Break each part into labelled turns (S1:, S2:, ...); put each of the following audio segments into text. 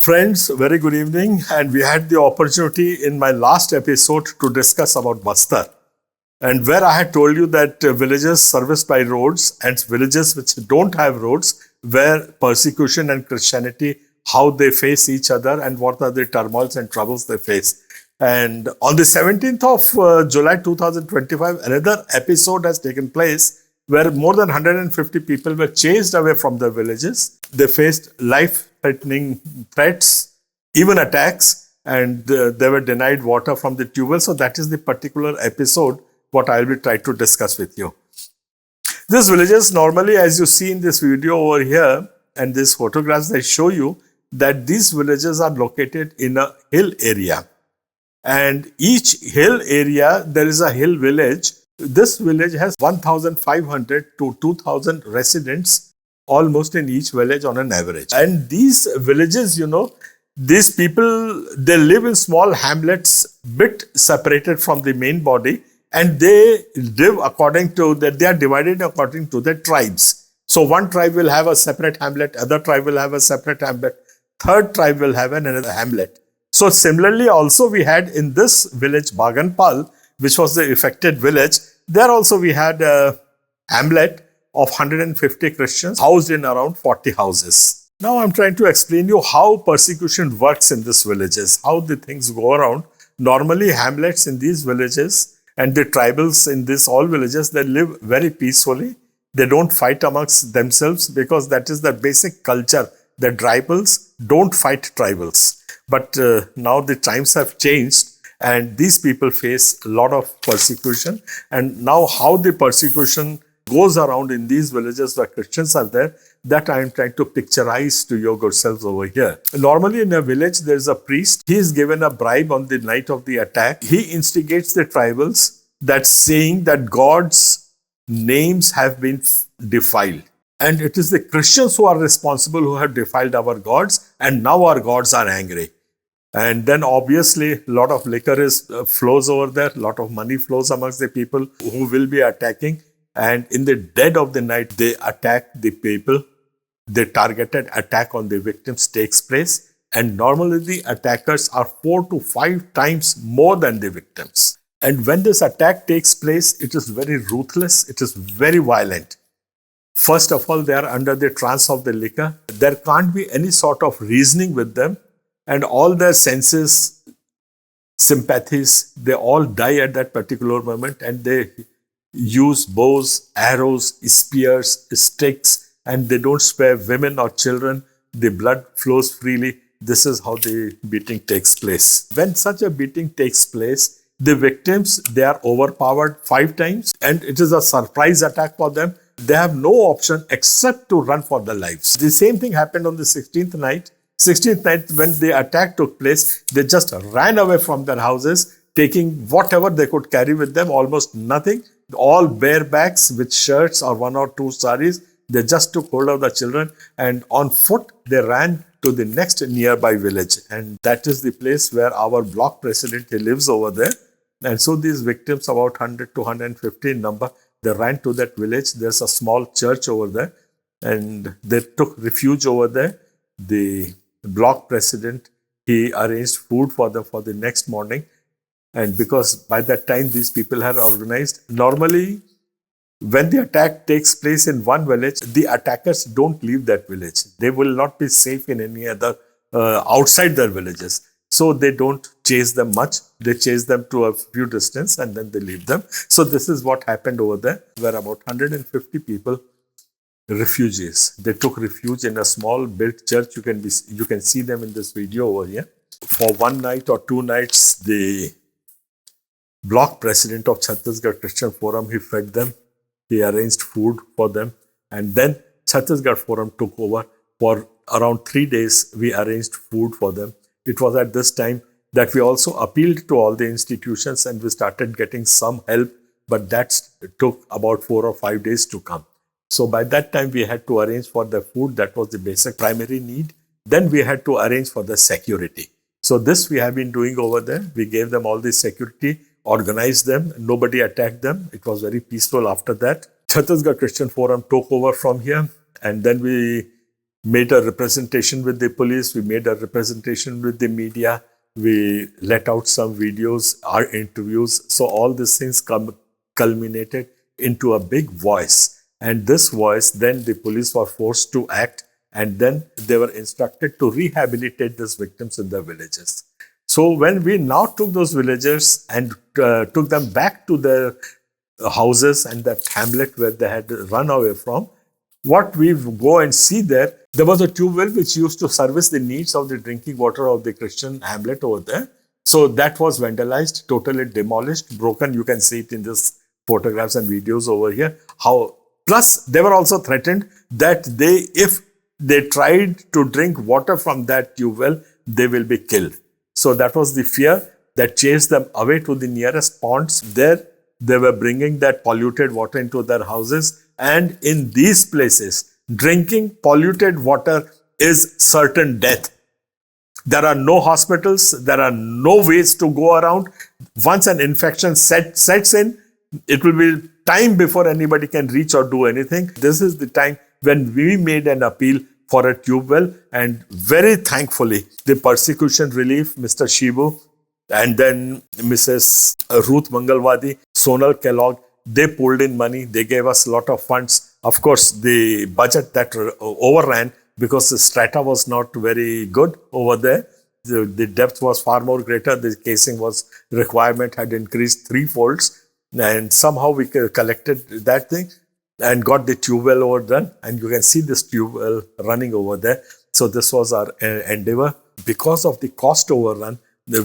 S1: Friends, very good evening. And we had the opportunity in my last episode to discuss about Bastar. And where I had told you that villages serviced by roads and villages which don't have roads, where persecution and Christianity, how they face each other and what are the turmoils and troubles they face. And on the 17th of July 2025, another episode has taken place where more than 150 people were chased away from their villages. They faced life-threatening threats, even attacks, and they were denied water from the Tubewell. So that is the particular episode what I will try to discuss with you. These villages, normally, as you see in this video over here, and these photographs, they show you that these villages are located in a hill area. And each hill area, there is a hill village. This village has 1,500 to 2,000 residents, almost in each village on an average. And these villages, these people, they live in small hamlets, bit separated from the main body, and they live according to that. They are divided according to their tribes. So one tribe will have a separate hamlet, other tribe will have a separate hamlet, third tribe will have another hamlet. So similarly, also we had in this village, Baghanpal, which was the affected village, there also we had a hamlet of 150 Christians housed in around 40 houses. Now I'm trying to explain you how persecution works in these villages, how the things go around. Normally hamlets in these villages and the tribals in these all villages, they live very peacefully. They don't fight amongst themselves because that is the basic culture. The tribals don't fight tribals. But now the times have changed and these people face a lot of persecution. And now how the persecution goes around in these villages where Christians are there, that I am trying to picturize to your good selves over here. Normally in a village, there is a priest. He is given a bribe on the night of the attack. He instigates the tribals that saying that God's names have been defiled. And it is the Christians who are responsible who have defiled our gods, and now our gods are angry. And then obviously a lot of liquor flows over there, a lot of money flows amongst the people who will be attacking. And in the dead of the night, they attack the people. The targeted attack on the victims takes place. And normally the attackers are 4 to 5 times more than the victims. And when this attack takes place, it is very ruthless. It is very violent. First of all, they are under the trance of the liquor. There can't be any sort of reasoning with them. And all their senses, sympathies, they all die at that particular moment. And they use bows, arrows, spears, sticks, and they don't spare women or children. The blood flows freely. This is how the beating takes place. When such a beating takes place, the victims, they are overpowered 5 times, and it is a surprise attack for them. They have no option except to run for their lives. The same thing happened on the 16th night. 16th night, when the attack took place, they just ran away from their houses, taking whatever they could carry with them, almost nothing. All barebacks with shirts or 1 or 2 saris. They just took hold of the children, and on foot, they ran to the next nearby village. And that is the place where our block president, he lives over there. And so these victims, about 100 to 150 in number, they ran to that village. There's a small church over there, and they took refuge over there. The block president, he arranged food for them for the next morning. And because by that time, these people had organized. Normally, when the attack takes place in one village, the attackers don't leave that village. They will not be safe in any other outside their villages. So they don't chase them much. They chase them to a few distance and then they leave them. So this is what happened over there, where about 150 people, refugees, they took refuge in a small built church. You can see them in this video over here. For 1 night or 2 nights, the block president of Chhattisgarh Christian Forum, he fed them. He arranged food for them. And then Chhattisgarh Forum took over. For around 3 days, we arranged food for them. It was at this time that we also appealed to all the institutions and we started getting some help, but that took about 4 or 5 days to come. So by that time, we had to arrange for the food. That was the basic primary need. Then we had to arrange for the security. So this we have been doing over there. We gave them all the security, organized them. Nobody attacked them. It was very peaceful after that. Chhattisgarh Christian Forum took over from here. And then we made a representation with the police, we made a representation with the media, we let out some videos, our interviews. So all these things culminated into a big voice. And this voice, then the police were forced to act, and then they were instructed to rehabilitate these victims in their villages. So when we now took those villagers and took them back to their houses and that hamlet where they had run away from, what we go and see there was a tube well which used to service the needs of the drinking water of the Christian hamlet over there. So that was vandalized, totally demolished, broken. You can see it in this photographs and videos over here. Plus, they were also threatened that if they tried to drink water from that tube well, they will be killed. So that was the fear that chased them away to the nearest ponds. There, they were bringing that polluted water into their houses. And in these places, drinking polluted water is certain death. There are no hospitals. There are no ways to go around. Once an infection sets in, it will be time before anybody can reach or do anything. This is the time when we made an appeal for a tube well, and very thankfully, the persecution relief, Mr. Shibu, and then Mrs. Ruth Mangalwadi, Sonal Kellogg, they pulled in money. They gave us a lot of funds. Of course, the budget that overran because the strata was not very good over there. The depth was far more greater. The casing requirement had increased threefolds. And somehow we collected that thing and got the tube well over done. And you can see this tube well running over there. So this was our endeavor. Because of the cost overrun,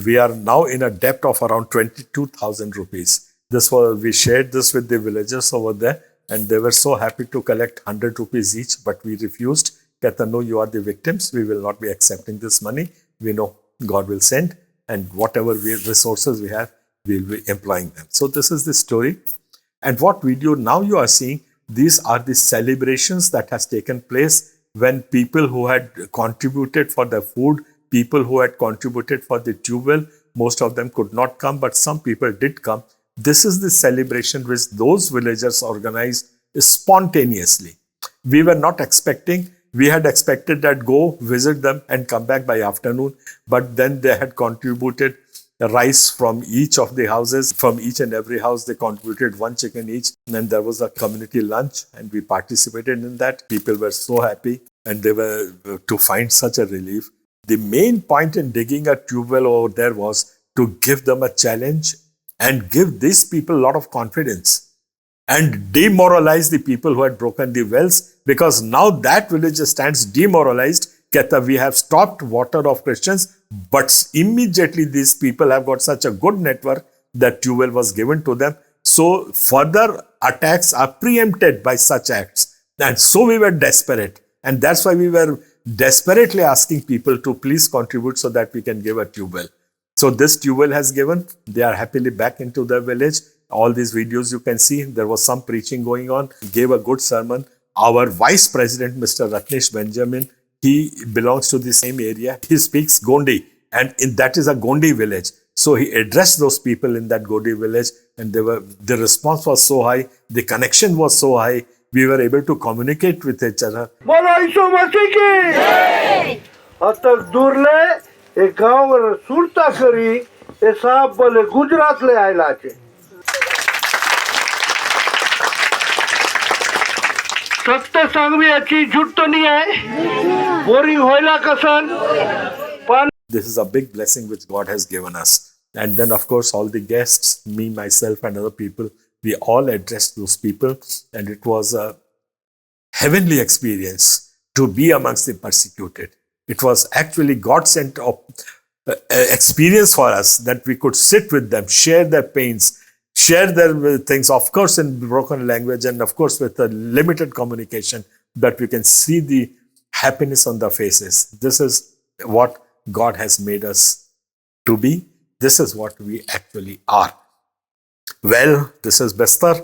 S1: we are now in a debt of around 22,000 rupees. We shared this with the villagers over there, and they were so happy to collect 100 rupees each, but we refused. Kehta, no, you are the victims. We will not be accepting this money. We know God will send, and whatever resources we have, we will be employing them. So this is the story. And what video now you are seeing, these are the celebrations that has taken place when people who had contributed for the food, people who had contributed for the tube well, most of them could not come, but some people did come. This is the celebration which those villagers organized spontaneously. We were not expecting. We had expected that go visit them and come back by afternoon. But then they had contributed rice from each of the houses. From each and every house, they contributed one chicken each. And then there was a community lunch and we participated in that. People were so happy and they were to find such a relief. The main point in digging a tube well over there was to give them a challenge and give these people a lot of confidence and demoralize the people who had broken the wells, because now that village stands demoralized. Kehta, we have stopped water of Christians, but immediately these people have got such a good network that tube well was given to them. So further attacks are preempted by such acts. And so we were desperate. And that's why we were desperately asking people to please contribute so that we can give a tube well. So this tube well has given. They are happily back into their village. All these videos you can see, there was some preaching going on. He gave a good sermon. Our vice president, Mr. Ratnesh Benjamin, he belongs to the same area. He speaks Gondi, and that is a Gondi village. So he addressed those people in that Gondi village, and the response was so high, the connection was so high, we were able to communicate with each other.
S2: એ ગાંવ સુરતા કરી એ સાહેબ બોલે ગુજરાત લે આયલા છે સત્ય સંગવી અચી झूठ तो नहीं है बोरी होइला कसन.
S1: This is a big blessing which God has given us. And then of course all the guests, me, myself and other people, we all addressed those people, and it was a heavenly experience to be amongst the persecuted. It was actually God-sent experience for us that we could sit with them, share their pains, share their things, of course in broken language and of course with a limited communication, that we can see the happiness on their faces. This is what God has made us to be. This is what we actually are. Well, this is Bastar.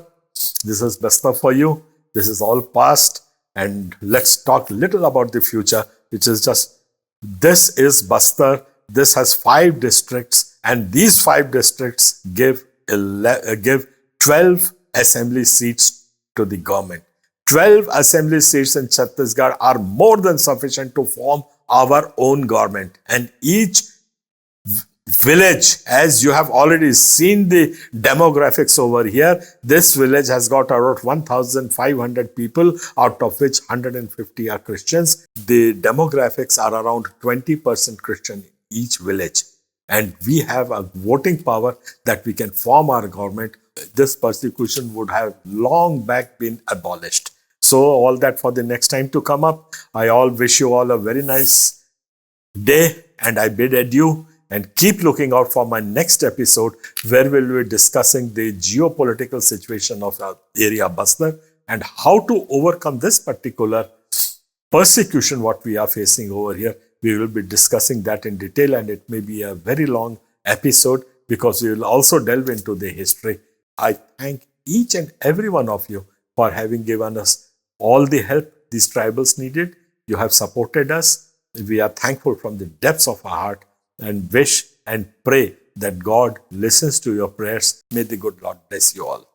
S1: This is Bastar for you. This is all past. And let's talk a little about the future, which is just, this is Bastar. This has 5 districts, and these 5 districts give 12 assembly seats to the government. 12 assembly seats in Chhattisgarh are more than sufficient to form our own government. And each village, as you have already seen the demographics over here, this village has got around 1,500 people, out of which 150 are Christians. The demographics are around 20% Christian in each village. And we have a voting power that we can form our government. This persecution would have long back been abolished. So all that for the next time to come up. I all wish you all a very nice day, and I bid adieu. And keep looking out for my next episode, where we'll be discussing the geopolitical situation of our area Bastar and how to overcome this particular persecution what we are facing over here. We will be discussing that in detail, and it may be a very long episode because we will also delve into the history. I thank each and every one of you for having given us all the help these tribals needed. You have supported us. We are thankful from the depths of our heart, and wish and pray that God listens to your prayers. May the good Lord bless you all.